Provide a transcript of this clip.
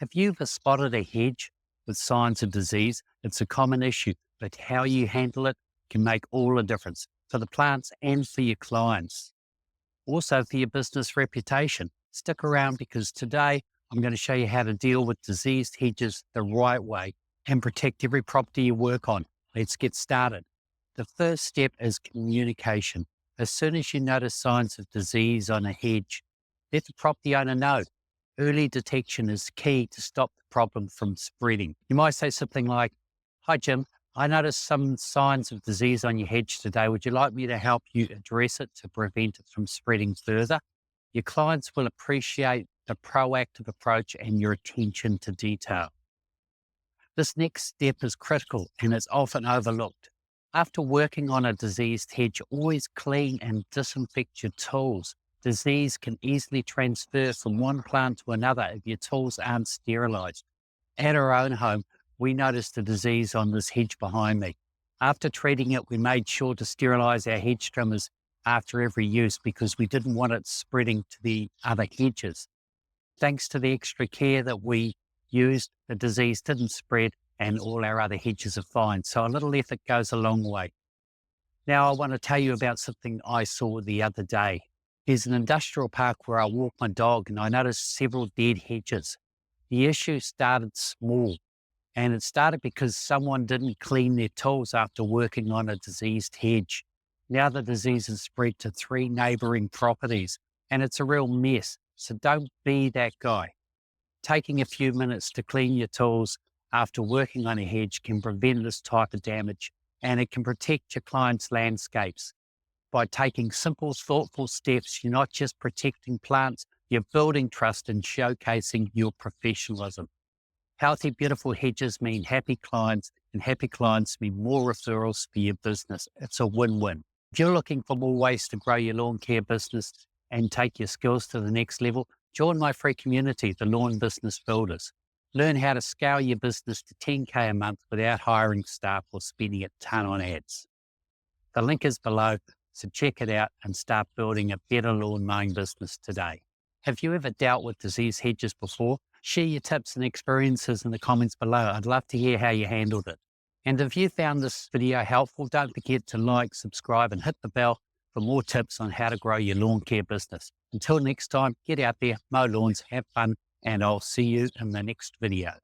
Have you ever spotted a hedge with signs of disease? It's a common issue, but how you handle it can make all the difference for the plants and for your clients. Also for your business reputation. Stick around because today I'm going to show you how to deal with diseased hedges the right way and protect every property you work on. Let's get started. The first step is communication. As soon as you notice signs of disease on a hedge, let the property owner know. Early detection is key to stop the problem from spreading. You might say something like, "Hi Jim, I noticed some signs of disease on your hedge today. Would you like me to help you address it to prevent it from spreading further?" Your clients will appreciate the proactive approach and your attention to detail. This next step is critical and is often overlooked. After working on a diseased hedge, always clean and disinfect your tools. Disease can easily transfer from one plant to another if your tools aren't sterilized. At our own home, we noticed the disease on this hedge behind me. After treating it, we made sure to sterilize our hedge trimmers after every use because we didn't want it spreading to the other hedges. Thanks to the extra care that we used, the disease didn't spread and all our other hedges are fine. So a little effort goes a long way. Now I want to tell you about something I saw the other day. There's an industrial park where I walk my dog and I noticed several dead hedges. The issue started small, and it started because someone didn't clean their tools after working on a diseased hedge. Now the disease has spread to 3 neighboring properties and it's a real mess. So don't be that guy. Taking a few minutes to clean your tools after working on a hedge can prevent this type of damage, and it can protect your clients' landscapes. By taking simple, thoughtful steps, you're not just protecting plants, you're building trust and showcasing your professionalism. Healthy, beautiful hedges mean happy clients, and happy clients mean more referrals for your business. It's a win-win. If you're looking for more ways to grow your lawn care business and take your skills to the next level, join my free community, the Lawn Business Builders. Learn how to scale your business to 10K a month without hiring staff or spending a ton on ads. The link is below. So check it out and start building a better lawn mowing business today. Have you ever dealt with disease hedges before? Share your tips and experiences in the comments below. I'd love to hear how you handled it. And if you found this video helpful, don't forget to like, subscribe, and hit the bell for more tips on how to grow your lawn care business. Until next time, get out there, mow lawns, have fun, and I'll see you in the next video.